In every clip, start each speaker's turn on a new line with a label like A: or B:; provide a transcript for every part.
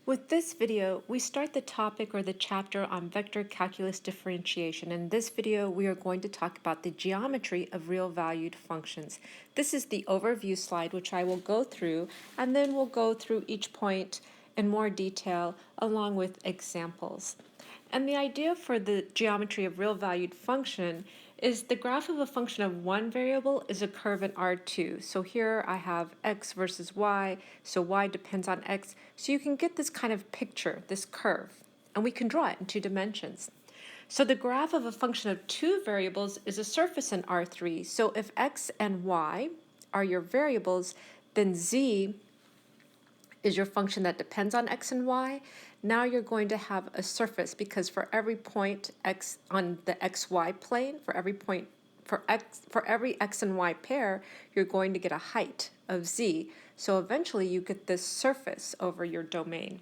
A: With this video, we start the topic or the chapter on vector calculus differentiation. In this video, we are going to talk about the geometry of real-valued functions. This is the overview slide, which I will go through, and then we'll go through each point in more detail along with examples. And the idea for the geometry of real-valued function is the graph of a function of one variable is a curve in R2. So here I have x versus y, so y depends on x. So you can get this kind of picture, this curve, and we can draw it in 2 dimensions. So the graph of a function of 2 variables is a surface in R3. So if x and y are your variables, then z is your function that depends on x and y. Now you're going to have a surface because for every point x on the xy plane, for every x and y pair, you're going to get a height of z. So eventually you get this surface over your domain.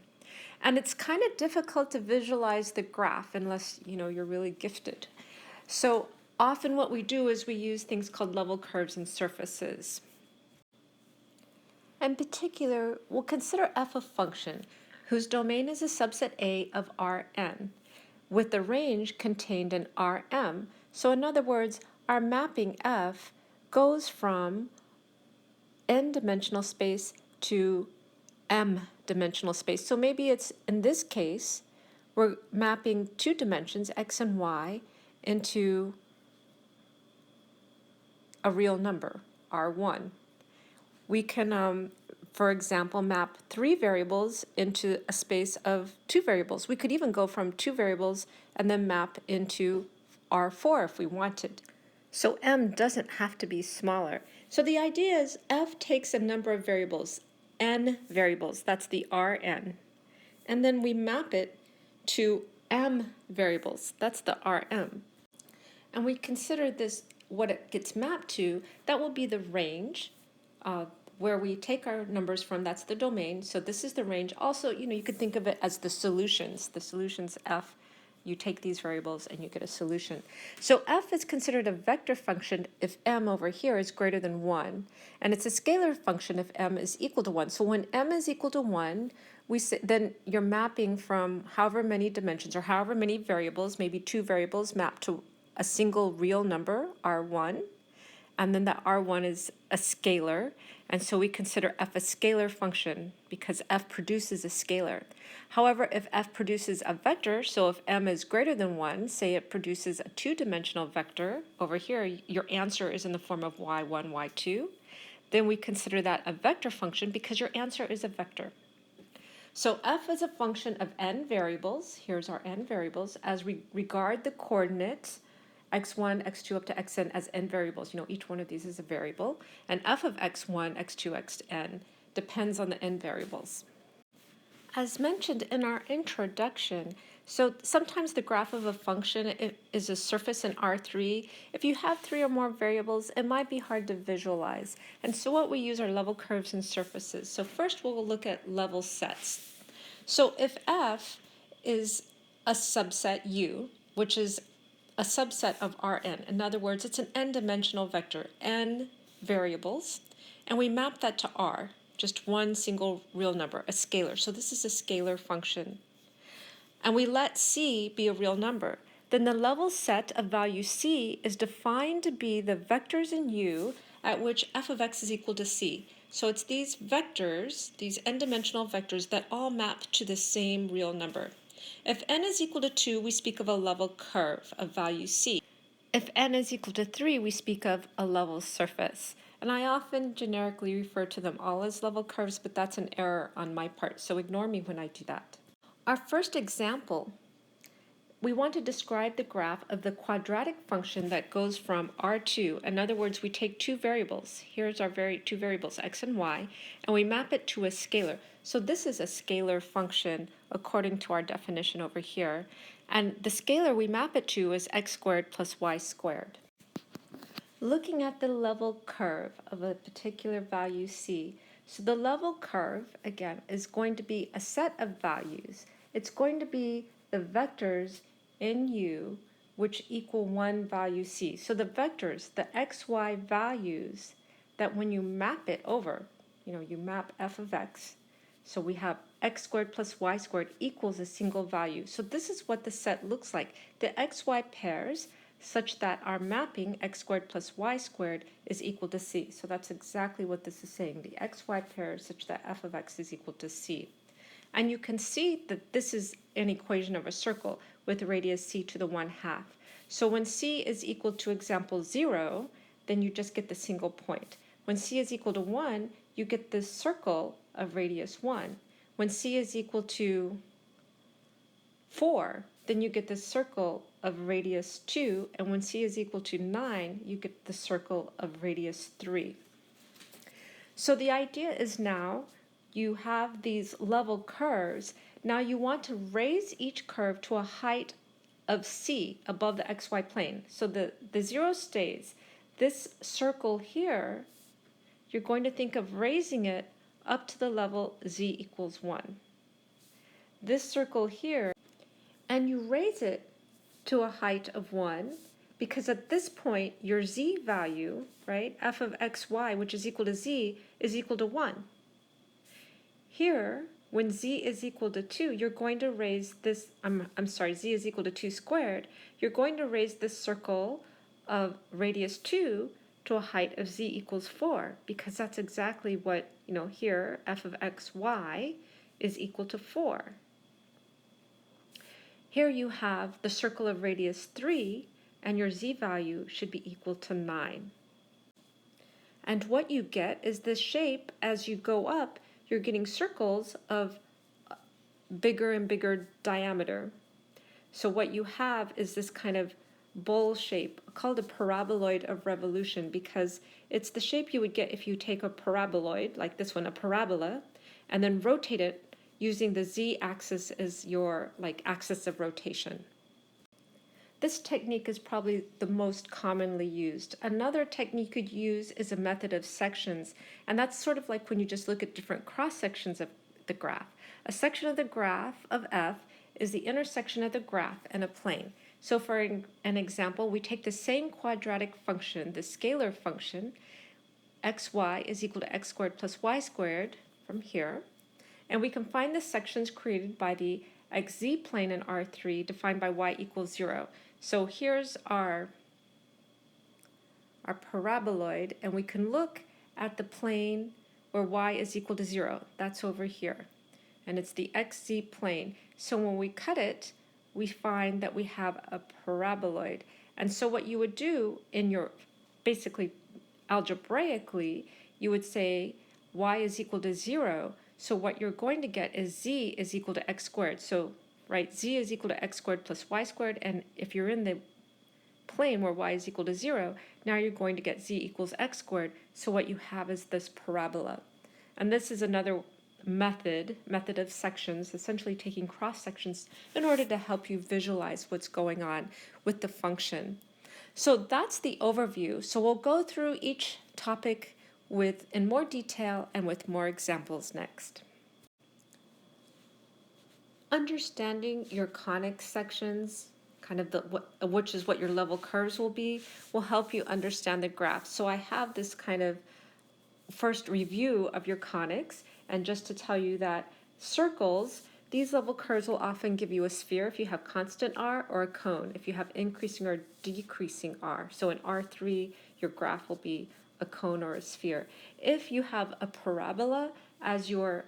A: And it's kind of difficult to visualize the graph unless you're really gifted. So often what we do is we use things called level curves and surfaces. In particular, we'll consider f a function whose domain is a subset A of Rn, with the range contained in Rm. So in other words, our mapping f goes from n-dimensional space to m-dimensional space. So maybe it's, in this case, we're mapping 2 dimensions, x and y, into a real number, R1. We can, for example, map 3 variables into a space of 2 variables. We could even go from 2 variables and then map into R4 if we wanted. So m doesn't have to be smaller. So the idea is f takes a number of variables, n variables, that's the Rn, and then we map it to m variables, that's the Rm. And we consider this, what it gets mapped to, that will be the range, where we take our numbers from, that's the domain. So this is the range. Also, you could think of it as the solutions. The solutions f, you take these variables and you get a solution. So f is considered a vector function if m over here is greater than 1. And it's a scalar function if m is equal to 1. So when m is equal to 1, then you're mapping from however many dimensions or however many variables, maybe 2 variables mapped to a single real number, R1. And then that R1 is a scalar, and so we consider f a scalar function because f produces a scalar. However, if f produces a vector, so if m is greater than 1, say it produces a 2-dimensional vector, over here your answer is in the form of y1, y2, then we consider that a vector function because your answer is a vector. So f is a function of n variables, here's our n variables, as we regard the coordinates x1, x2 up to xn as n variables. Each one of these is a variable. And f of x1, x2, xn depends on the n variables. As mentioned in our introduction, so sometimes the graph of a function is a surface in R3. If you have 3 or more variables, it might be hard to visualize. And so what we use are level curves and surfaces. So first we'll look at level sets. So if f is a subset U, which is a subset of Rn. In other words, it's an n-dimensional vector, n variables, and we map that to R, just one single real number, a scalar. So this is a scalar function. And we let C be a real number. Then the level set of value C is defined to be the vectors in U at which f of x is equal to C. So it's these vectors, these n-dimensional vectors, that all map to the same real number. If n is equal to 2, we speak of a level curve of value C. If n is equal to 3, we speak of a level surface. And I often generically refer to them all as level curves, but that's an error on my part, so ignore me when I do that. Our first example, we want to describe the graph of the quadratic function that goes from R2. In other words, we take 2 variables. Here's our 2 variables, x and y, and we map it to a scalar. So this is a scalar function according to our definition over here. And the scalar we map it to is x squared plus y squared. Looking at the level curve of a particular value c, so the level curve, again, is going to be a set of values. It's going to be the vectors in U which equal one value c. So the vectors, the xy values that when you map it over, you map f of x, so we have x squared plus y squared equals a single value. So this is what the set looks like. The xy pairs such that our mapping x squared plus y squared is equal to c. So that's exactly what this is saying. The xy pairs such that f of x is equal to c. And you can see that this is an equation of a circle with radius c to the 1/2. So when c is equal to example 0, then you just get the single point. When c is equal to 1, you get this circle of radius 1. When c is equal to 4, then you get the circle of radius 2, and when c is equal to 9, you get the circle of radius 3. So the idea is now you have these level curves. Now you want to raise each curve to a height of c above the xy plane. So the 0 stays. This circle here, you're going to think of raising it up to the level z equals 1. This circle here, and you raise it to a height of 1 because at this point your z value, right, f of xy, which is equal to z, is equal to 1. Here, when z is equal to 2, you're going to raise this, z is equal to 2 squared, you're going to raise this circle of radius 2 to a height of z equals 4, because that's exactly what, here, f of xy is equal to 4. Here you have the circle of radius 3, and your z value should be equal to 9. And what you get is this shape. As you go up, you're getting circles of bigger and bigger diameter. So what you have is this kind of bowl shape called a paraboloid of revolution, because it's the shape you would get if you take a paraboloid, like this one, a parabola, and then rotate it using the z-axis as your axis of rotation. This technique is probably the most commonly used. Another technique you could use is a method of sections, and that's sort of like when you just look at different cross-sections of the graph. A section of the graph of f is the intersection of the graph and a plane. So for an example, we take the same quadratic function, the scalar function, xy is equal to x squared plus y squared from here, and we can find the sections created by the xz plane in R3 defined by y equals 0. So here's our paraboloid, and we can look at the plane where y is equal to 0. That's over here, and it's the xz plane. So when we cut it, we find that we have a paraboloid. And so what you would do in your, basically algebraically, you would say y is equal to 0. So what you're going to get is z is equal to x squared. So, right, z is equal to x squared plus y squared. And if you're in the plane where y is equal to 0, now you're going to get z equals x squared. So what you have is this parabola. And this is another method of sections, essentially taking cross sections in order to help you visualize what's going on with the function. So that's the overview. So we'll go through each topic in more detail and with more examples next. Understanding your conic sections, kind of which is what your level curves will be, will help you understand the graph. So I have this kind of first review of your conics, and just to tell you that circles, these level curves will often give you a sphere if you have constant r, or a cone if you have increasing or decreasing r. So in R3, your graph will be a cone or a sphere. If you have a parabola as your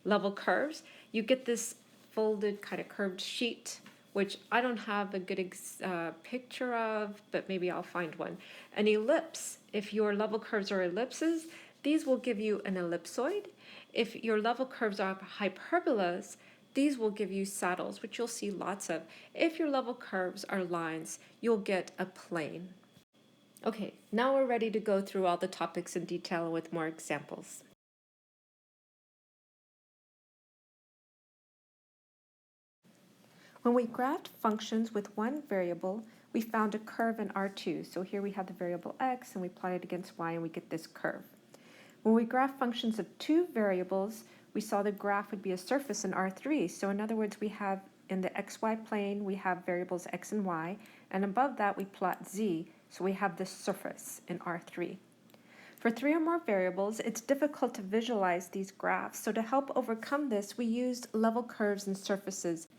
A: level curves, you get this folded kind of curved sheet, which I don't have a good picture of, but maybe I'll find one. An ellipse, if your level curves are ellipses, these will give you an ellipsoid. If your level curves are hyperbolas, these will give you saddles, which you'll see lots of. If your level curves are lines, you'll get a plane. Okay, now we're ready to go through all the topics in detail with more examples. When we graphed functions with one variable, we found a curve in R2. So here we have the variable x, and we plot it against y, and we get this curve. When we graph functions of two variables, we saw the graph would be a surface in R3. So in other words, we have in the xy plane, we have variables x and y, and above that we plot z, so we have this surface in R3. For 3 or more variables, it's difficult to visualize these graphs, so to help overcome this, we used level curves and surfaces.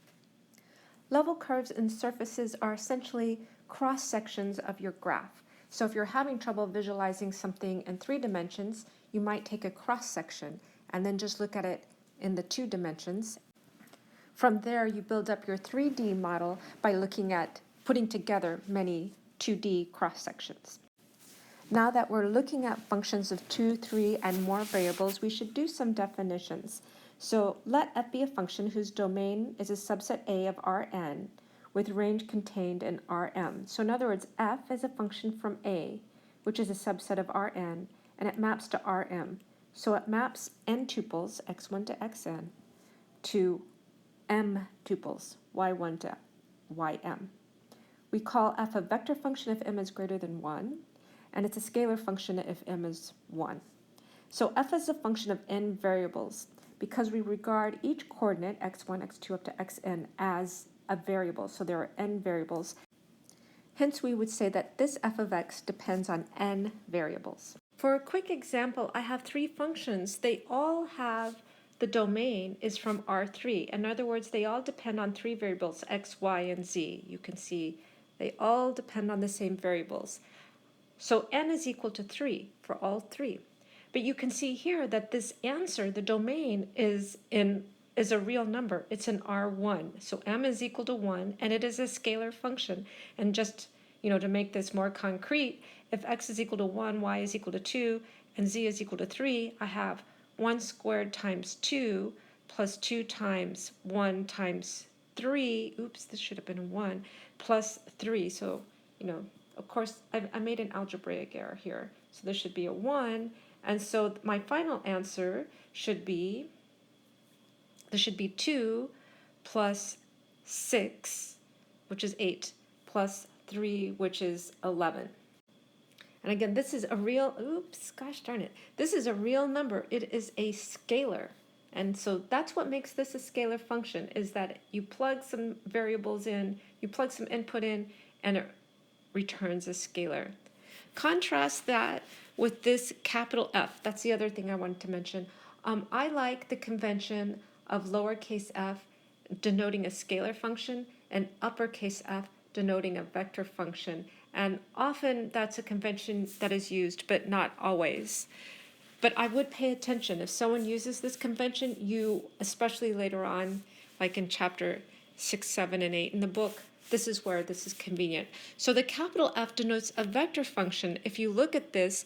A: Level curves and surfaces are essentially cross-sections of your graph. So if you're having trouble visualizing something in 3 dimensions, you might take a cross-section and then just look at it in the 2 dimensions. From there, you build up your 3D model by looking at putting together many 2D cross-sections. Now that we're looking at functions of 2, 3, and more variables, we should do some definitions. So let f be a function whose domain is a subset A of Rn with range contained in Rm. So in other words, f is a function from A, which is a subset of Rn, and it maps to Rm. So it maps n tuples, x1 to xn, to m tuples, y1 to ym. We call f a vector function if m is greater than 1, and it's a scalar function if m is 1. So f is a function of n variables because we regard each coordinate, x1, x2, up to xn, as a variable. So there are n variables. Hence, we would say that this f of x depends on n variables. For a quick example, I have 3 functions. They all have the domain is from R3. In other words, they all depend on 3 variables, x, y, and z. You can see they all depend on the same variables. So n is equal to 3 for all 3. But you can see here that this answer, the domain, is a real number. It's an R1. So m is equal to 1, and it is a scalar function. And just, to make this more concrete, if x is equal to 1, y is equal to 2, and z is equal to 3, I have 1 squared times 2 plus 2 times 1 times 3. Oops, this should have been 1, plus 3. So, of course, I made an algebraic error here. So this should be a 1. And so my final answer should be, this should be 2 plus 6, which is 8, plus 3, which is 11. And again, this is a real, oops, gosh darn it. This is a real number. It is a scalar. And so that's what makes this a scalar function, is that you plug some variables in, you plug some input in, and it returns a scalar. Contrast that with this capital F. That's the other thing I wanted to mention. I like the convention of lowercase f denoting a scalar function and uppercase f denoting a vector function. And often that's a convention that is used, but not always. But I would pay attention. If someone uses this convention, you, especially later on, like in chapter 6, 7, and 8 in the book, this is where this is convenient. So the capital F denotes a vector function. If you look at this,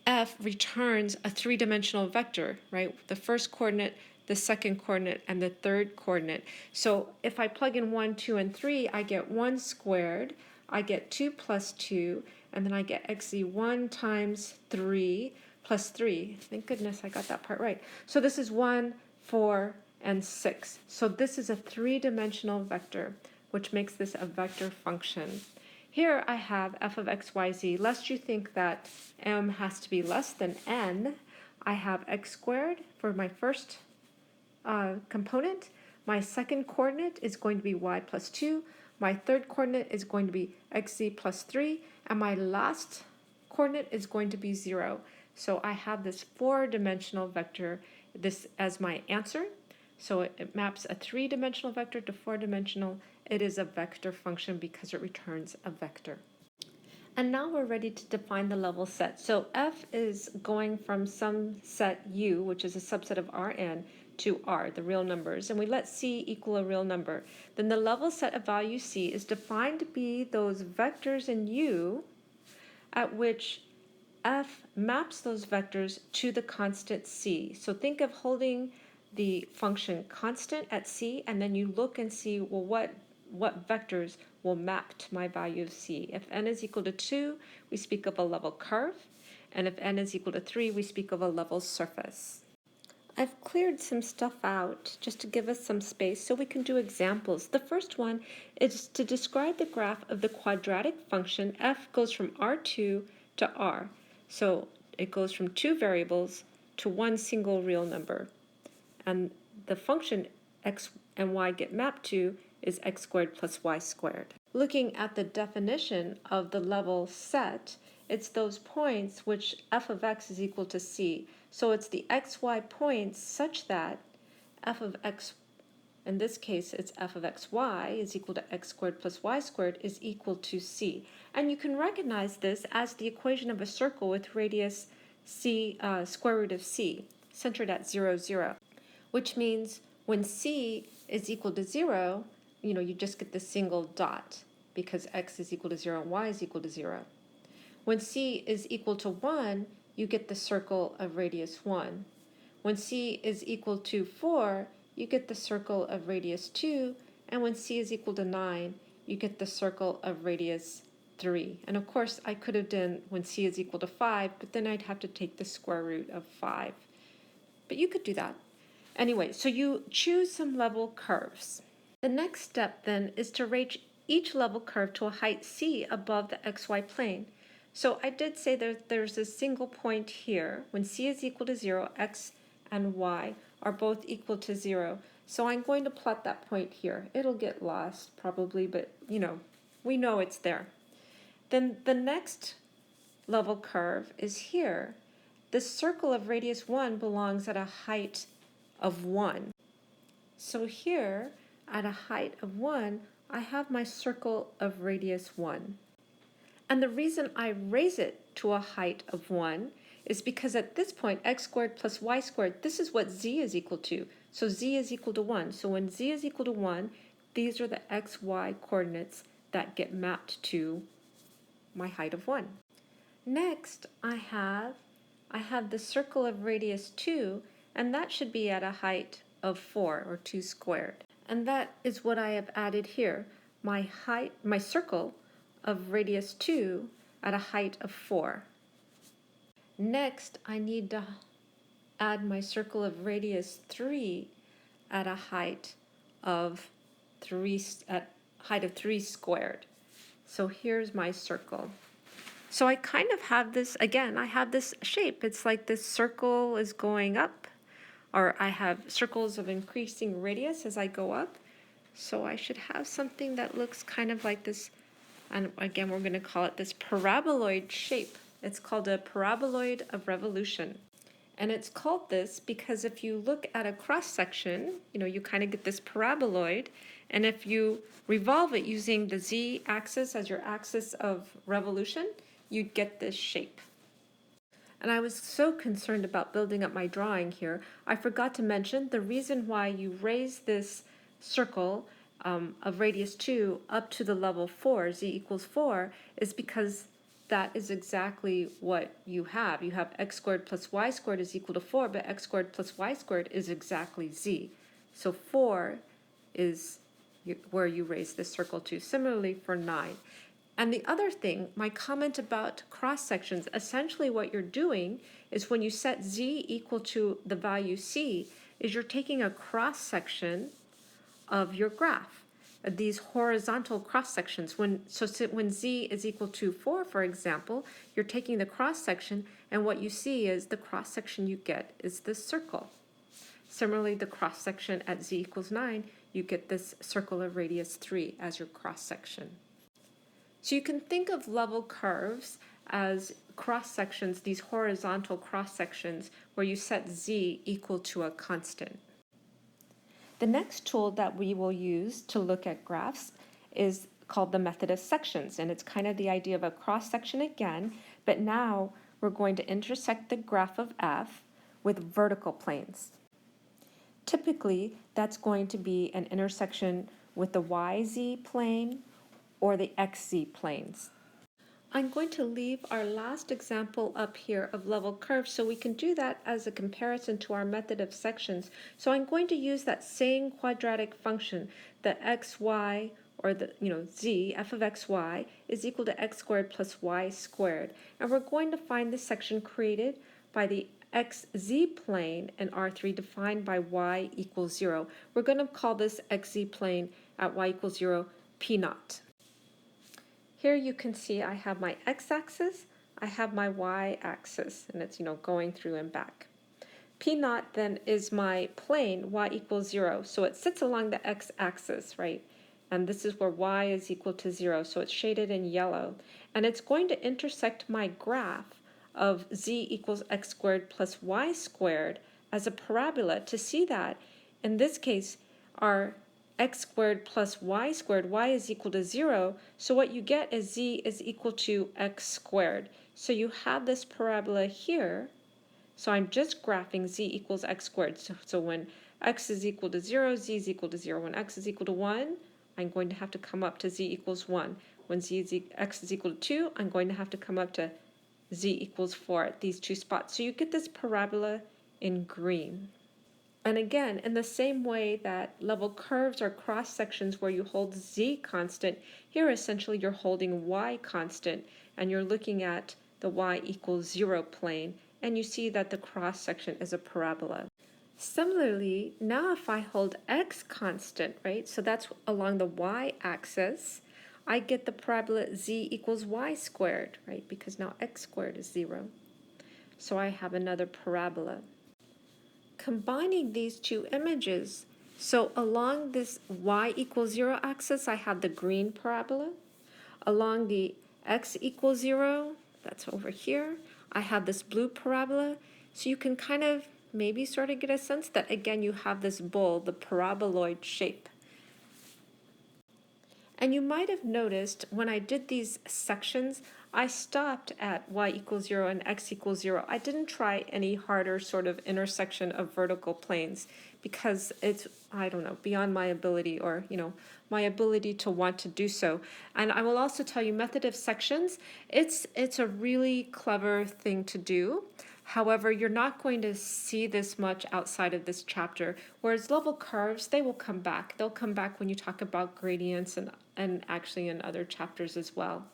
A: F returns a 3-dimensional vector, right? The first coordinate, the second coordinate, and the third coordinate. So if I plug in 1, 2, and 3, I get 1 squared, I get 2 plus 2, and then I get xz1 times 3 plus 3. Thank goodness I got that part right. So this is 1, 4, and 6. So this is a 3-dimensional vector, which makes this a vector function. Here I have f of x, y, z. Lest you think that m has to be less than n, I have x squared for my first component. My second coordinate is going to be y plus 2. My third coordinate is going to be xz plus 3. And my last coordinate is going to be 0. So I have this 4-dimensional vector, this as my answer. So it maps a 3-dimensional vector to 4-dimensional. It is a vector function because it returns a vector. And now we're ready to define the level set. So f is going from some set u, which is a subset of Rn, to R, the real numbers, and we let C equal a real number. Then the level set of value C is defined to be those vectors in U at which f maps those vectors to the constant C. So think of holding the function constant at C, and then you look and see, well, what vectors will map to my value of C. If n is equal to 2, we speak of a level curve, and if n is equal to 3, we speak of a level surface. I've cleared some stuff out just to give us some space so we can do examples. The first one is to describe the graph of the quadratic function. F goes from R2 to R. So it goes from 2 variables to 1 single real number. And the function x and y get mapped to is x squared plus y squared. Looking at the definition of the level set, it's those points which f of x is equal to c. So it's the xy points such that f of x, in this case it's f of xy is equal to x squared plus y squared is equal to c. And you can recognize this as the equation of a circle with radius c, square root of c, centered at 0, 0. Which means when c is equal to 0, you just get the single dot because x is equal to 0 and y is equal to 0. When c is equal to 1, you get the circle of radius 1. When c is equal to 4, you get the circle of radius 2. And when c is equal to 9, you get the circle of radius 3. And of course, I could have done when c is equal to 5, but then I'd have to take the square root of 5. But you could do that. Anyway, so you choose some level curves. The next step then is to rate each level curve to a height c above the xy plane. So I did say that there's a single point here. When c is equal to 0, x and y are both equal to 0. So I'm going to plot that point here. It'll get lost probably, but we know it's there. Then the next level curve is here. The circle of radius 1 belongs at a height of 1. So here, at a height of 1, I have my circle of radius 1. And the reason I raise it to a height of 1 is because at this point, x squared plus y squared, this is what z is equal to. So z is equal to 1. So when z is equal to 1, these are the xy coordinates that get mapped to my height of 1. Next, I have the circle of radius 2, and that should be at a height of 4, or 2 squared. And that is what I have added here. My circle of radius 2 at a height of 4. Next, I need to add my circle of radius 3 at a height of 3 squared. So here's my circle. So I kind of have this, again, I have this shape. It's like this circle is going up, or I have circles of increasing radius as I go up. So I should have something that looks kind of like this, and again, we're going to call it this paraboloid shape. It's called a paraboloid of revolution. And it's called this because if you look at a cross section, you kind of get this paraboloid. And if you revolve it using the z-axis as your axis of revolution, you'd get this shape. And I was so concerned about building up my drawing here, I forgot to mention the reason why you raise this circle of radius 2 up to the level 4, z equals 4, is because that is exactly what you have. You have x squared plus y squared is equal to 4, but x squared plus y squared is exactly z. So 4 is where you raise this circle to. Similarly for 9. And the other thing, my comment about cross sections, essentially what you're doing is when you set z equal to the value c, is you're taking a cross section of your graph. These horizontal cross sections. When z is equal to 4, for example, you're taking the cross section, and what you see is the cross section you get is this circle. Similarly, the cross section at z equals 9, you get this circle of radius 3 as your cross section. So you can think of level curves as cross sections, these horizontal cross sections, where you set z equal to a constant. The next tool that we will use to look at graphs is called the method of sections, and it's kind of the idea of a cross section again, but now we're going to intersect the graph of f with vertical planes. Typically, that's going to be an intersection with the YZ plane or the XZ planes. I'm going to leave our last example up here of level curves so we can do that as a comparison to our method of sections. So I'm going to use that same quadratic function, the xy, or the z, f of xy, is equal to x squared plus y squared. And we're going to find the section created by the xz plane in R3 defined by y equals 0. We're going to call this xz plane at y equals 0 P naught. Here you can see I have my x-axis, I have my y-axis, and it's going through and back. P naught then is my plane, y equals 0, so it sits along the x-axis, right? and this is where y is equal to 0, so it's shaded in yellow. And it's going to intersect my graph of z equals x squared plus y squared as a parabola. To see that, in this case, our x squared plus y squared, y is equal to 0, so what you get is z is equal to x squared. So you have this parabola here, so I'm just graphing z equals x squared. So when x is equal to 0, z is equal to 0. When x is equal to 1, I'm going to have to come up to z equals 1. When x is equal to 2, I'm going to have to come up to z equals 4 at these two spots. So you get this parabola in green. And again, in the same way that level curves are cross sections where you hold z constant, here essentially you're holding y constant, and you're looking at the y equals 0 plane, and you see that the cross section is a parabola. Similarly, now if I hold x constant, right, so that's along the y-axis, I get the parabola z equals y squared, right, because now x squared is 0. So I have another parabola. Combining these two images, so along this y equals 0 axis, I have the green parabola. Along the x equals 0, that's over here, I have this blue parabola. So you can kind of maybe sort of get a sense that, again, you have this bowl, the paraboloid shape. And you might have noticed when I did these sections, I stopped at y equals 0 and x equals 0. I didn't try any harder sort of intersection of vertical planes because it's, I don't know, beyond my ability, or, my ability to want to do so. And I will also tell you, method of sections, it's a really clever thing to do. However, you're not going to see this much outside of this chapter, whereas level curves, they will come back. They'll come back when you talk about gradients and actually in other chapters as well.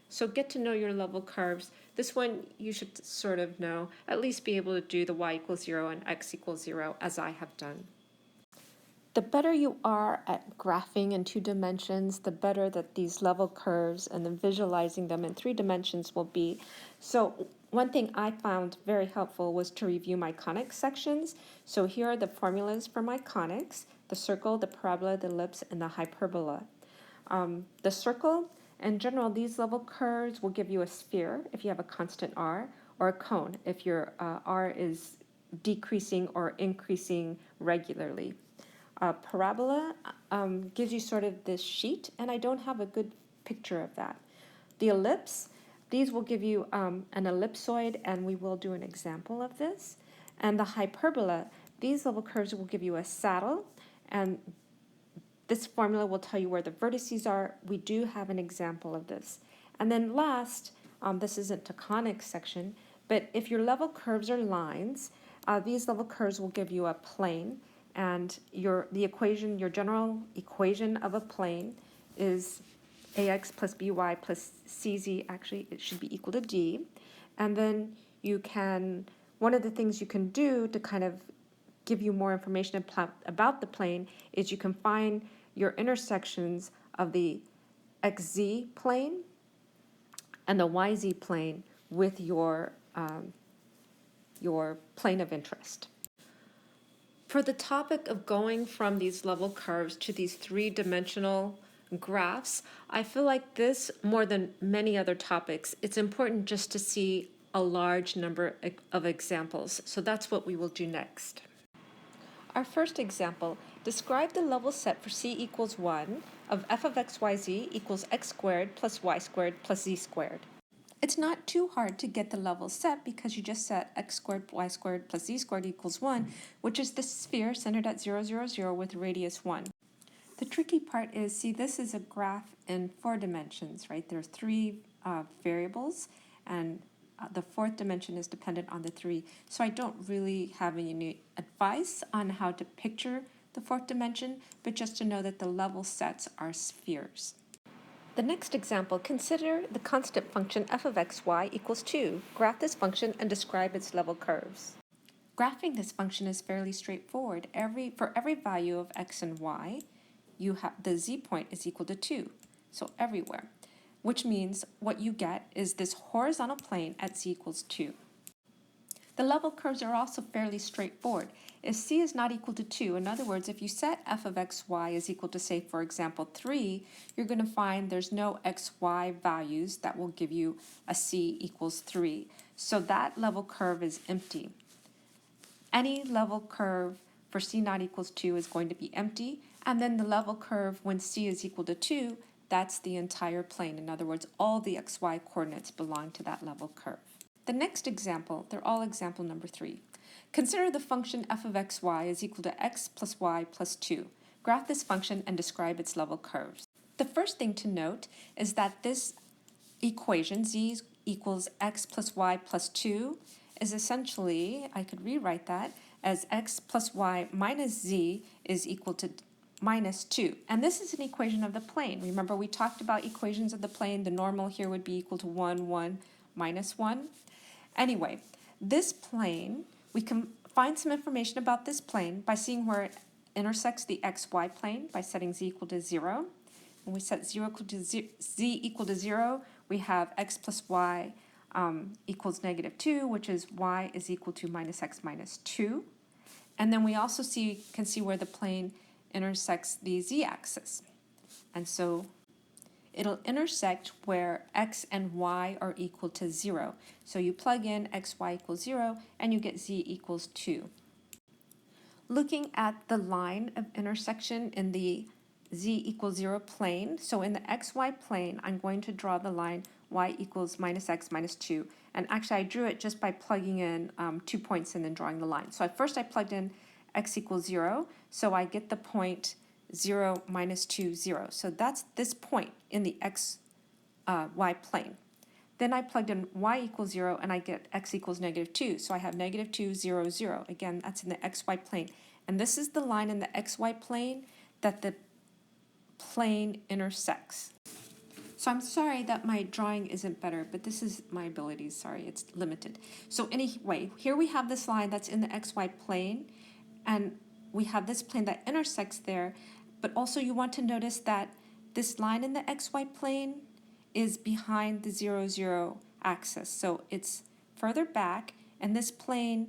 A: So get to know your level curves. This one you should sort of know, at least be able to do the y equals 0 and x equals 0 as I have done. The better you are at graphing in 2 dimensions, the better that these level curves and then visualizing them in 3 dimensions will be. So one thing I found very helpful was to review my conics sections. So here are the formulas for my conics: the circle, the parabola, the ellipse, and the hyperbola. The circle, in general, these level curves will give you a sphere if you have a constant r, or a cone if your r is decreasing or increasing regularly. Parabola gives you sort of this sheet, and I don't have a good picture of that. The ellipse, these will give you an ellipsoid, and we will do an example of this. And the hyperbola, these level curves will give you a saddle, and this formula will tell you where the vertices are. We do have an example of this. And then last, this isn't a conics section, but if your level curves are lines, these level curves will give you a plane, and your general equation of a plane is ax plus by plus cz, actually it should be equal to d. And then one of the things you can do to kind of give you more information about the plane is you can find your intersections of the xz plane and the yz plane with your plane of interest. For the topic of going from these level curves to these 3-dimensional graphs, I feel like this, more than many other topics, it's important just to see a large number of examples. So that's what we will do next. Our first example, describe the level set for c equals 1 of f of xyz equals x squared plus y squared plus z squared. It's not too hard to get the level set because you just set x squared, y squared plus z squared equals 1, which is the sphere centered at 0, 0, 0 with radius 1. The tricky part is, see, this is a graph in 4 dimensions, right? There's 3 variables, and the 4th dimension is dependent on the 3. So I don't really have any advice on how to picture the 4th dimension, but just to know that the level sets are spheres. The next example, consider the constant function f of xy equals 2. Graph this function and describe its level curves. Graphing this function is fairly straightforward. For every value of x and y, the z point is equal to 2, so everywhere, which means what you get is this horizontal plane at z equals 2. The level curves are also fairly straightforward. If c is not equal to 2, in other words, if you set f of xy is equal to, say, for example, 3, you're going to find there's no xy values that will give you a c equals 3. So that level curve is empty. Any level curve for c not equals 2 is going to be empty, and then the level curve when c is equal to 2, that's the entire plane. In other words, all the xy coordinates belong to that level curve. The next example, they're all example number 3. Consider the function f of xy is equal to x plus y plus 2. Graph this function and describe its level curves. The first thing to note is that this equation, z equals x plus y plus 2, is essentially, I could rewrite that as x plus y minus z is equal to minus 2. And this is an equation of the plane. Remember, we talked about equations of the plane. The normal here would be equal to 1, 1, minus 1. Anyway, this plane, we can find some information about this plane by seeing where it intersects the xy plane by setting z equal to 0. When we set z equal to 0, we have x plus y equals negative 2, which is y is equal to minus x minus 2. And then we also can see where the plane intersects the z-axis. And so it'll intersect where x and y are equal to 0. So you plug in xy equals 0 and you get z equals 2. Looking at the line of intersection in the z equals 0 plane, so in the xy plane, I'm going to draw the line y equals minus x minus 2. And actually I drew it just by plugging in 2 points and then drawing the line. So first I plugged in x equals 0, so I get the point 0 minus 2, 0. So that's this point in the y plane. Then I plugged in y equals 0 and I get x equals negative 2. So I have negative 2, 0, 0. Again, that's in the xy plane. And this is the line in the xy plane that the plane intersects. So I'm sorry that my drawing isn't better, but this is my abilities. Sorry, it's limited. So anyway, here we have this line that's in the xy plane, and we have this plane that intersects there. But also you want to notice that this line in the xy plane is behind the 0, 0 axis. So it's further back, and this plane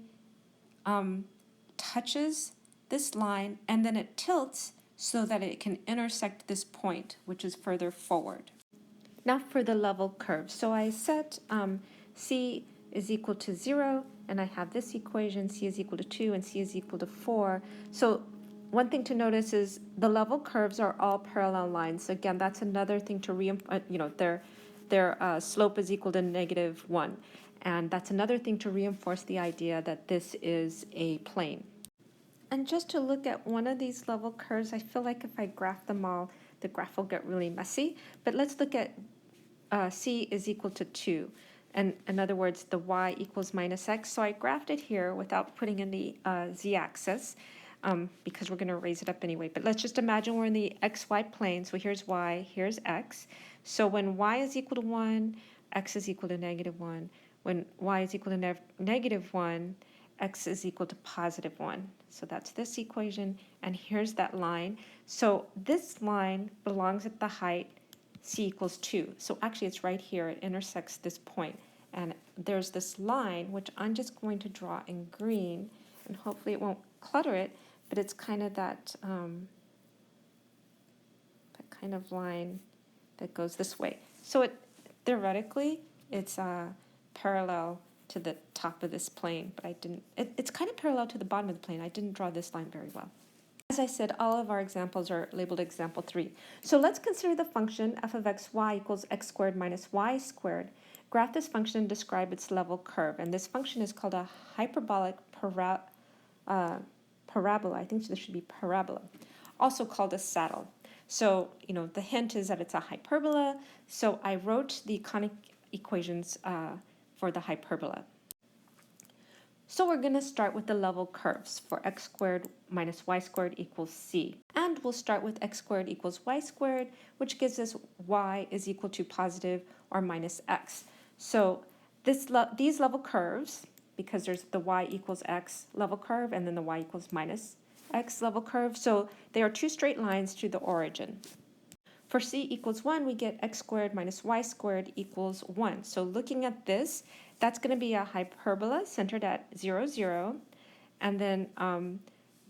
A: touches this line, and then it tilts so that it can intersect this point, which is further forward. Now for the level curve. So I set c is equal to 0, and I have this equation, c is equal to 2, and c is equal to 4. So one thing to notice is the level curves are all parallel lines. Again, that's another thing to their slope is equal to negative 1. And that's another thing to reinforce the idea that this is a plane. And just to look at one of these level curves, I feel like if I graph them all, the graph will get really messy. But let's look at c is equal to 2. And in other words, the y equals minus x. So I graphed it here without putting in the z-axis because we're going to raise it up anyway. But let's just imagine we're in the xy plane. So here's y, here's x. So when y is equal to 1, x is equal to negative 1. When y is equal to negative 1, x is equal to positive 1. So that's this equation, and here's that line. So this line belongs at the height c equals 2. So actually it's right here. It intersects this point. And there's this line, which I'm just going to draw in green, and hopefully it won't clutter it, but it's kind of that kind of line that goes this way. So it theoretically, it's parallel to the top of this plane, but I didn't, it's kind of parallel to the bottom of the plane. I didn't draw this line very well. As I said, all of our examples are labeled example 3. So let's consider the function f of xy equals x squared minus y squared. Graph this function and describe its level curve. And this function is called a hyperbolic parabola. I think this should be parabola, also called a saddle. So, the hint is that it's a hyperbola. So I wrote the conic equations for the hyperbola. So we're going to start with the level curves for x squared minus y squared equals c. And we'll start with x squared equals y squared, which gives us y is equal to positive or minus x. So these level curves, because there's the y equals x level curve and then the y equals minus x level curve, so they are two straight lines to the origin. For c equals 1, we get x squared minus y squared equals 1. So looking at this, that's going to be a hyperbola centered at 0, 0. And then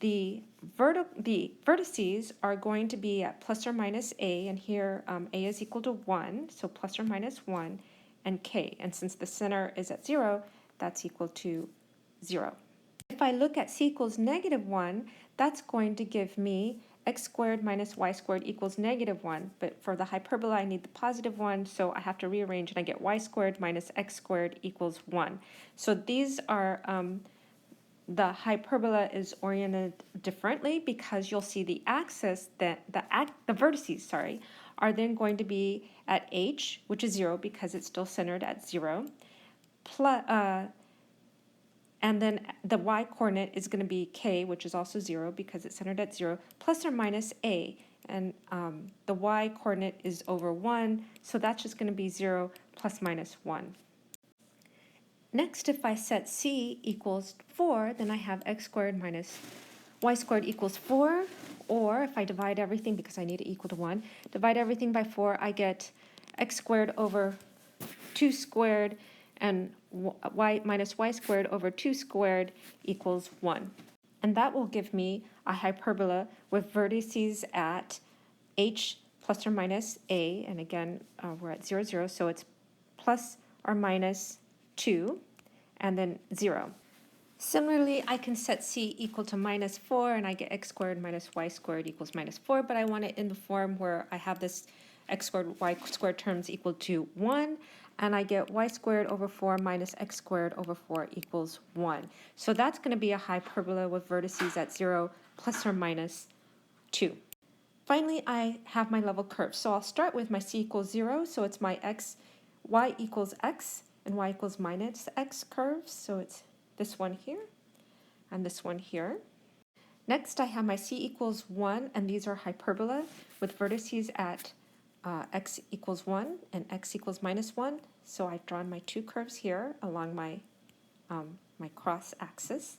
A: the vertices are going to be at plus or minus a, and here a is equal to 1, so plus or minus 1, and k. And since the center is at 0, that's equal to 0. If I look at c equals negative 1, that's going to give me x squared minus y squared equals negative 1. But for the hyperbola, I need the positive 1, so I have to rearrange, and I get y squared minus x squared equals 1. So these are, the hyperbola is oriented differently because you'll see the axis, that the vertices, sorry, are then going to be at h, which is 0 because it's still centered at 0, and then the y-coordinate is going to be k, which is also 0 because it's centered at 0, plus or minus a. And the y-coordinate is over 1, so that's just going to be 0 plus minus 1. Next, if I set c equals 4, then I have x squared minus y squared equals 4. Or if I divide everything, because I need it equal to 1, divide everything by 4, I get x squared over 2 squared, and y minus y squared over 2 squared equals 1. And that will give me a hyperbola with vertices at h plus or minus a, and again, we're at 0, 0, so it's plus or minus 2, and then 0. Similarly, I can set c equal to minus 4, and I get x squared minus y squared equals minus 4, but I want it in the form where I have this x squared, y squared terms equal to 1, and I get y squared over 4 minus x squared over 4 equals 1. So that's going to be a hyperbola with vertices at 0 plus or minus 2. Finally, I have my level curve. So I'll start with my c equals 0, so it's my y equals x, and y equals minus x curves, so it's this one here and this one here. Next, I have my c equals 1, and these are hyperbola with vertices at x equals 1 and x equals minus 1. So I've drawn my two curves here along my, my cross axis.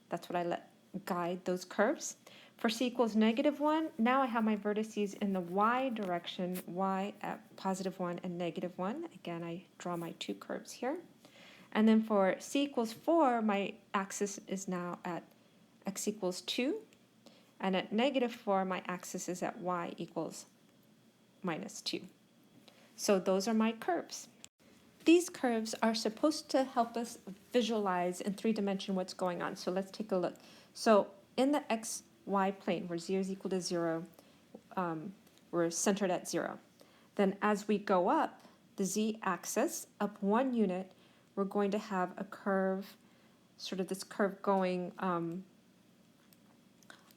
A: That's what I let guide those curves. For c equals negative 1, now I have my vertices in the y direction, y at positive 1 and negative 1. Again, I draw my two curves here. And then for c equals 4, my axis is now at x equals 2. And at negative 4, my axis is at y equals minus 2. So those are my curves. These curves are supposed to help us visualize in 3-dimension what's going on. So let's take a look. So in the xy plane, where 0 is equal to 0, we're centered at 0. Then as we go up the z-axis, up 1 unit, we're going to have a curve, sort of this curve going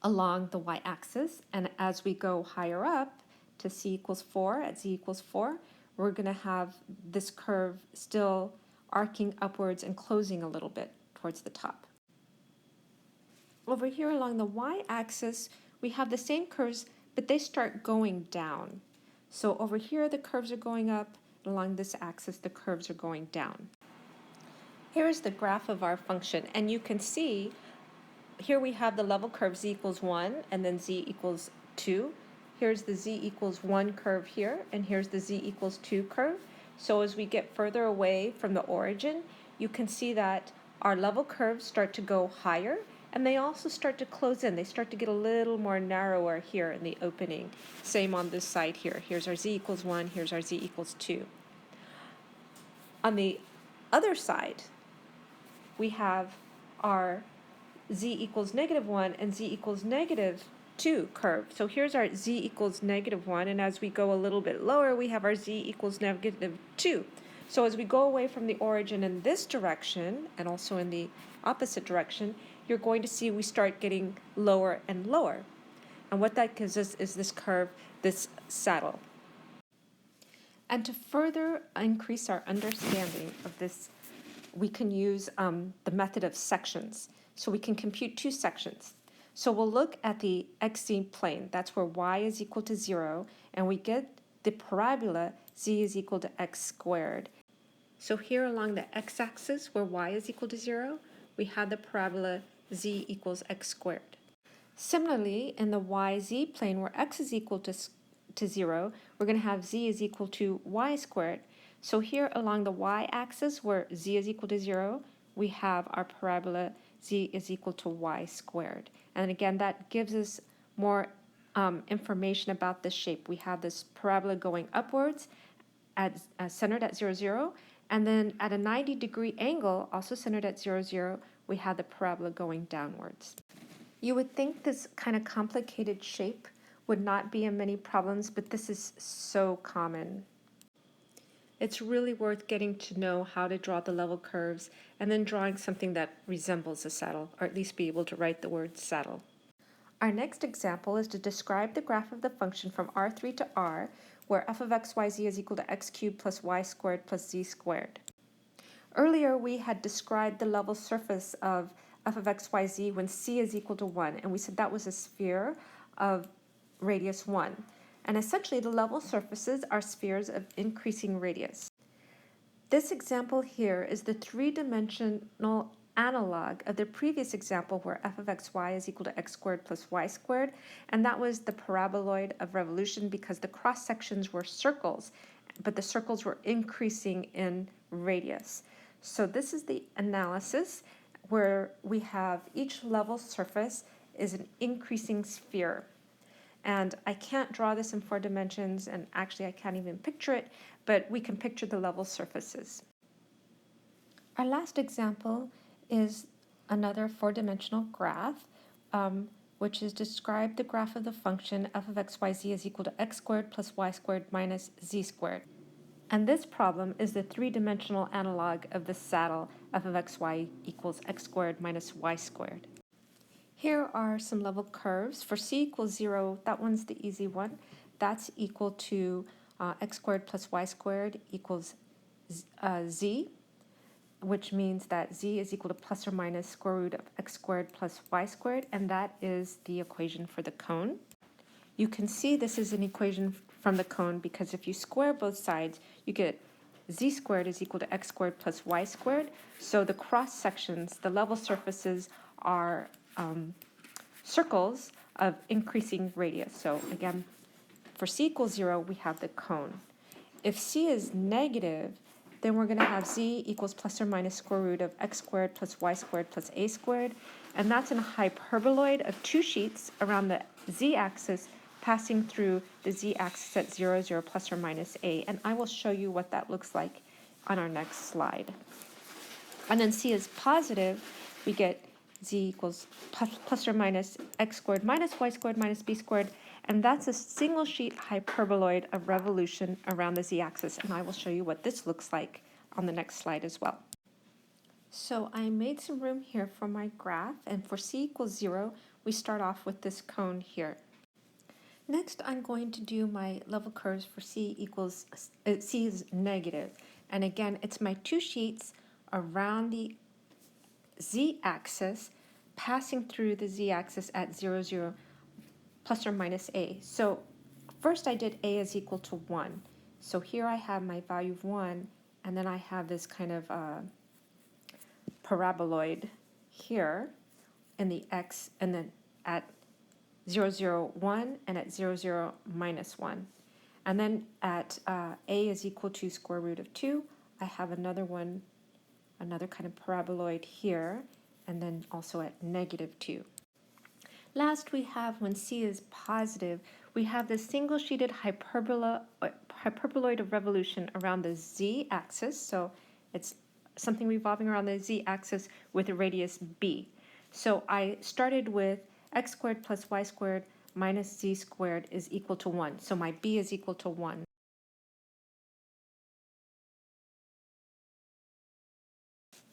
A: along the y-axis. And as we go higher up to c equals 4, at z equals 4, we're going to have this curve still arcing upwards and closing a little bit towards the top. Over here along the y-axis, we have the same curves, but they start going down. So over here, the curves are going up, and along this axis, the curves are going down. Here is the graph of our function, and you can see here we have the level curve z equals 1, and then z equals 2. Here's the z equals 1 curve here, and here's the z equals 2 curve. So as we get further away from the origin, you can see that our level curves start to go higher, and they also start to close in. They start to get a little more narrower here in the opening. Same on this side here. Here's our z equals 1, here's our z equals 2. On the other side, we have our z equals negative 1 and z equals negative 2 curve. So here's our z equals negative 1, and as we go a little bit lower, we have our z equals negative 2. So as we go away from the origin in this direction, and also in the opposite direction, you're going to see we start getting lower and lower. And what that gives us is this curve, this saddle. And to further increase our understanding of this, we can use the method of sections. So we can compute two sections. So we'll look at the xz plane. That's where y is equal to 0, and we get the parabola z is equal to x squared. So here along the x-axis, where y is equal to 0, we have the parabola z equals x squared. Similarly, in the yz plane, where x is equal to to 0, we're going to have z is equal to y squared. So here along the y-axis, where z is equal to 0, we have our parabola z is equal to y squared. And again, that gives us more information about the shape. We have this parabola going upwards, centered at 0, 0, and then at a 90-degree angle, also centered at 0, 0, we have the parabola going downwards. You would think this kind of complicated shape would not be in many problems, but this is so common. It's really worth getting to know how to draw the level curves and then drawing something that resembles a saddle, or at least be able to write the word saddle. Our next example is to describe the graph of the function from R3 to R, where f of x, y, z is equal to x cubed plus y squared plus z squared. Earlier, we had described the level surface of f of x, y, z when c is equal to 1, and we said that was a sphere of radius 1. And essentially, the level surfaces are spheres of increasing radius. This example here is the three-dimensional analog of the previous example where f of xy is equal to x squared plus y squared, and that was the paraboloid of revolution because the cross sections were circles, but the circles were increasing in radius. So this is the analysis where we have each level surface is an increasing sphere. And I can't draw this in 4 dimensions, and actually I can't even picture it, but we can picture the level surfaces. Our last example is another 4-dimensional graph, which is describe the graph of the function f of x, y, z is equal to x squared plus y squared minus z squared. And this problem is the 3-dimensional analog of the saddle f of x, y equals x squared minus y squared. Here are some level curves. For c equals 0, that one's the easy one. That's equal to x squared plus y squared equals z, which means that z is equal to plus or minus square root of x squared plus y squared, and that is the equation for the cone. You can see this is an equation from the cone because if you square both sides, you get z squared is equal to x squared plus y squared. So the cross sections, the level surfaces are circles of increasing radius. So again, for c equals 0, we have the cone. If c is negative, then we're going to have z equals plus or minus square root of x squared plus y squared plus a squared. And that's in a hyperboloid of 2 sheets around the z-axis passing through the z-axis at 0, 0 plus or minus a. And I will show you what that looks like on our next slide. And then c is positive, we get z equals plus or minus x squared minus y squared minus b squared, and that's a single sheet hyperboloid of revolution around the z-axis, and I will show you what this looks like on the next slide as well. So I made some room here for my graph, and for c equals 0, we start off with this cone here. Next, I'm going to do my level curves for c is negative, and again, it's my 2 sheets around the z-axis passing through the z-axis at 0, 0 plus or minus a. So first I did a is equal to 1. So here I have my value of 1, and then I have this kind of paraboloid here in the x, and then at 0, 0, 1, and at 0, 0, minus 1. And then at a is equal to square root of 2, I have another one, another kind of paraboloid here, and then also at negative 2. Last, we have when c is positive, we have this single-sheeted hyperboloid of revolution around the z-axis, so it's something revolving around the z-axis with a radius b. So I started with x squared plus y squared minus z squared is equal to 1. So my b is equal to 1.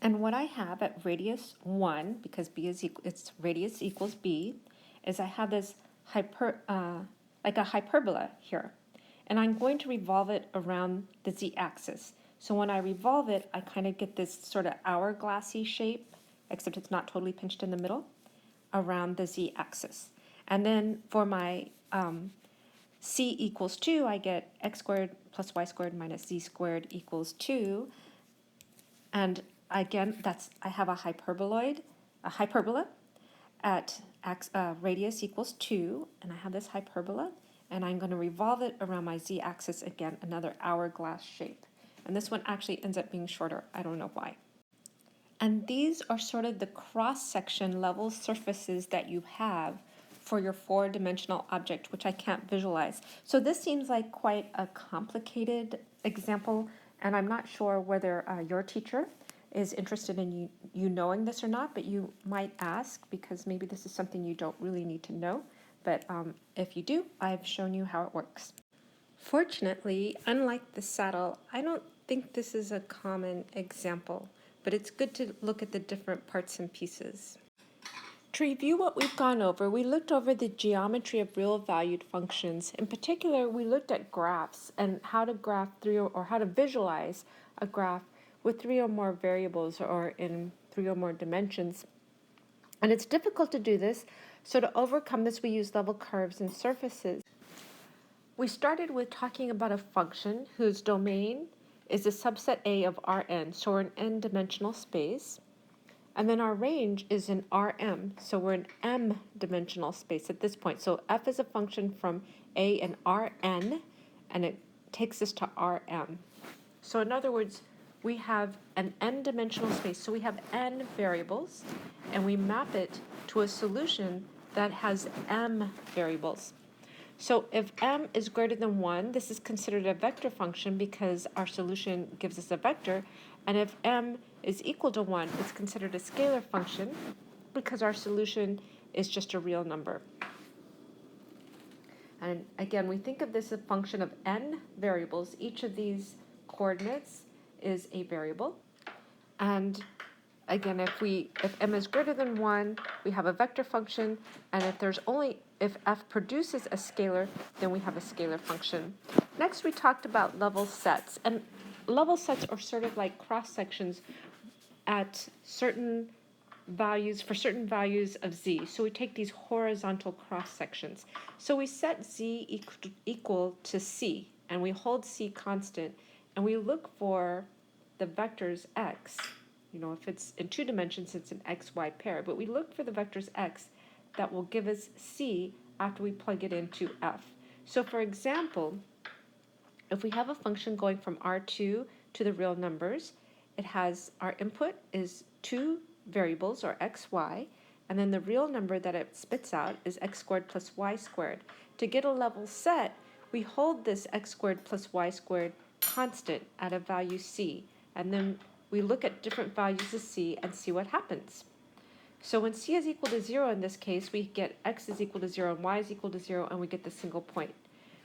A: And what I have at radius 1, because b is its radius equals b, is I have this like a hyperbola here. And I'm going to revolve it around the z-axis. So when I revolve it, I kind of get this sort of hourglassy shape, except it's not totally pinched in the middle, around the z-axis. And then for my c equals 2, I get x squared plus y squared minus z squared equals 2. And again, I have a hyperbola at radius equals 2, and I have this hyperbola, and I'm going to revolve it around my z-axis again, another hourglass shape. And this one actually ends up being shorter. I don't know why. And these are sort of the cross-section level surfaces that you have for your four-dimensional object, which I can't visualize. So this seems like quite a complicated example, and I'm not sure whether your teacher is interested in you knowing this or not, but you might ask because maybe this is something you don't really need to know. But if you do, I've shown you how it works. Fortunately, unlike the saddle, I don't think this is a common example, but it's good to look at the different parts and pieces. To review what we've gone over, we looked over the geometry of real valued functions. In particular, we looked at graphs and how to graph or how to visualize a graph with three or more variables or in three or more dimensions. And it's difficult to do this, so to overcome this, we use level curves and surfaces. We started with talking about a function whose domain is a subset A of Rn, so we're an n-dimensional space. And then our range is in Rm, so we're an m-dimensional space at this point. So f is a function from A and Rn, and it takes us to Rm. So in other words, we have an n-dimensional space, so we have n variables, and we map it to a solution that has m variables. So if m is greater than 1, this is considered a vector function because our solution gives us a vector. And if m is equal to 1, it's considered a scalar function because our solution is just a real number. And again, we think of this as a function of n variables. Each of these coordinates is a variable. And again, if m is greater than 1, we have a vector function, and if f produces a scalar, then we have a scalar function. Next, we talked about level sets, and level sets are sort of like cross sections at certain values for certain values of z. So we take these horizontal cross sections. So we set z equal to c, and we hold c constant, and we look for the vectors x. You know, if it's in two dimensions, it's an xy pair, but we look for the vectors x that will give us c after we plug it into f. So for example, if we have a function going from R2 to the real numbers, it has our input is two variables, or x, y, and then the real number that it spits out is x squared plus y squared. To get a level set, we hold this x squared plus y squared constant at a value c, and then we look at different values of c and see what happens. So when c is equal to 0 in this case, we get x is equal to 0 and y is equal to 0, and we get the single point.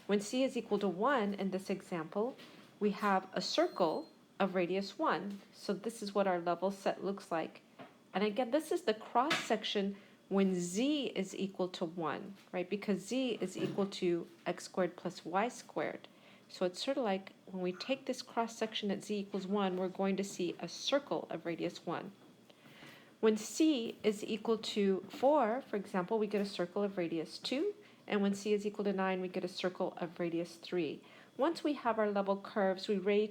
A: When c is equal to 1 in this example, we have a circle of radius 1. So this is what our level set looks like. And again, this is the cross section when z is equal to 1, right? Because z is equal to x squared plus y squared. So it's sort of like when we take this cross section at z equals 1, we're going to see a circle of radius 1. When c is equal to 4, for example, we get a circle of radius 2. And when c is equal to 9, we get a circle of radius 3. Once we have our level curves, we raise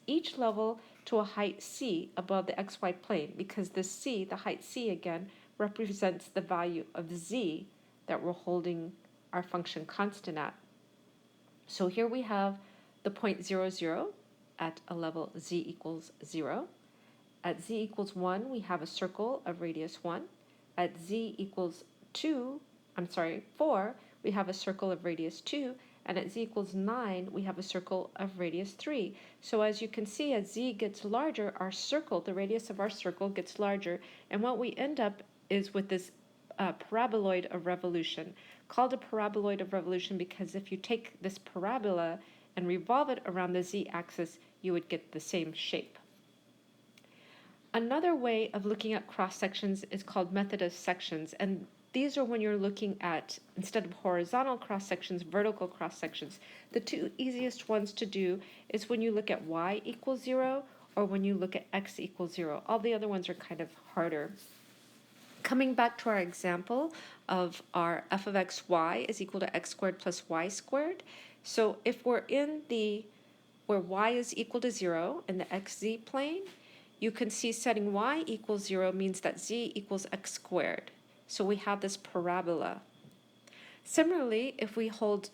A: each level to a height c above the xy plane, because this c, the height c again, represents the value of z that we're holding our function constant at. So here we have the point 0, 0 at a level z equals 0. At z equals 1, we have a circle of radius 1. At z equals 4, we have a circle of radius 2. And at z equals 9, we have a circle of radius 3. So as you can see, as z gets larger, our circle, the radius of our circle, gets larger. And what we end up is with this paraboloid of revolution, called a paraboloid of revolution because if you take this parabola and revolve it around the z-axis, you would get the same shape. Another way of looking at cross-sections is called method of sections, and these are when you're looking at, instead of horizontal cross-sections, vertical cross-sections. The two easiest ones to do is when you look at y equals 0 or when you look at x equals 0. All the other ones are kind of harder. Coming back to our example of our f of xy is equal to x squared plus y squared. So if we're in where y is equal to 0 in the xz plane, you can see setting y equals 0 means that z equals x squared. So we have this parabola. Similarly, if we hold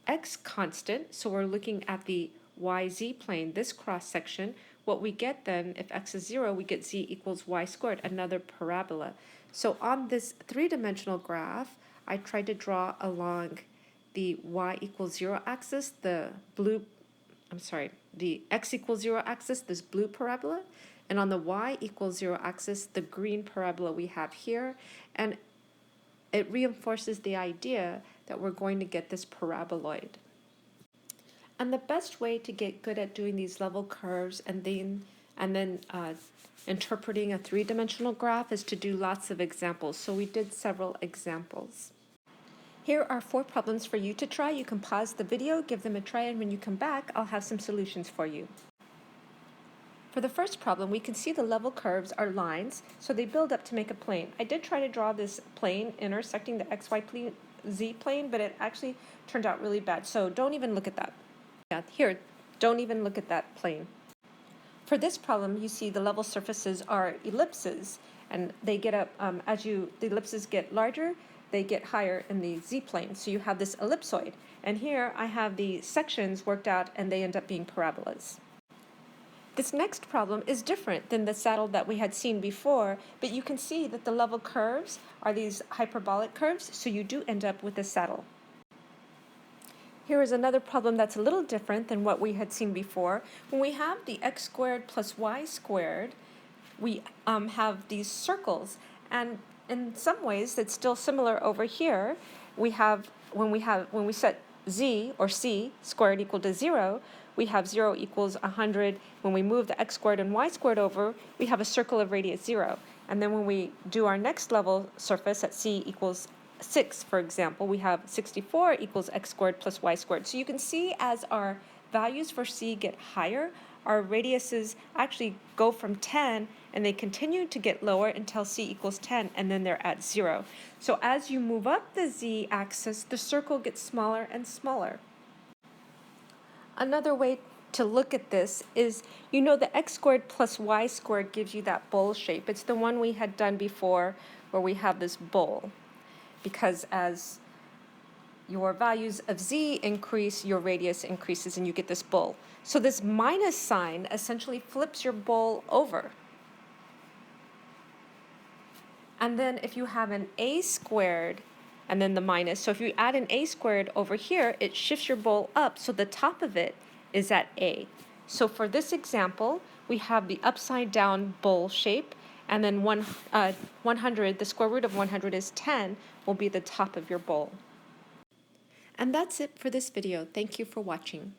A: x constant, so we're looking at the yz plane, this cross section, what we get then, if x is 0, we get z equals y squared, another parabola. So on this three-dimensional graph, I tried to draw along the y equals 0 axis, the x equals 0 axis, this blue parabola, and on the y equals 0 axis, the green parabola we have here, and it reinforces the idea that we're going to get this paraboloid. And the best way to get good at doing these level curves and then interpreting a three-dimensional graph is to do lots of examples. So we did several examples. Here are 4 problems for you to try. You can pause the video, give them a try, and when you come back, I'll have some solutions for you. For the first problem, we can see the level curves are lines, so they build up to make a plane. I did try to draw this plane intersecting the xy z plane, but it actually turned out really bad, so don't even look at that. Yeah, here, don't even look at that plane. For this problem, you see the level surfaces are ellipses, and they get up, the ellipses get larger, they get higher in the z-plane, so you have this ellipsoid. And here I have the sections worked out, and they end up being parabolas. This next problem is different than the saddle that we had seen before, but you can see that the level curves are these hyperbolic curves, so you do end up with a saddle. Here is another problem that's a little different than what we had seen before. When we have the x squared plus y squared, we have these circles, and in some ways it's still similar over here. We have when we set z or c squared equal to 0, we have 0 equals 100. When we move the x squared and y squared over, we have a circle of radius 0. And then when we do our next level surface at c equals 6, for example, we have 64 equals x squared plus y squared. So you can see as our values for c get higher, our radiuses actually go from 10 and they continue to get lower until c equals 10, and then they're at 0. So as you move up the z-axis, the circle gets smaller and smaller. Another way to look at this is, you know, the x squared plus y squared gives you that bowl shape. It's the one we had done before where we have this bowl, because as your values of z increase, your radius increases and you get this bowl. So this minus sign essentially flips your bowl over. And then if you have an a squared and then the minus, so if you add an a squared over here, it shifts your bowl up, so the top of it is at a. So for this example, we have the upside down bowl shape, and then 100, the square root of 100 is 10, will be the top of your bowl. And that's it for this video. Thank you for watching.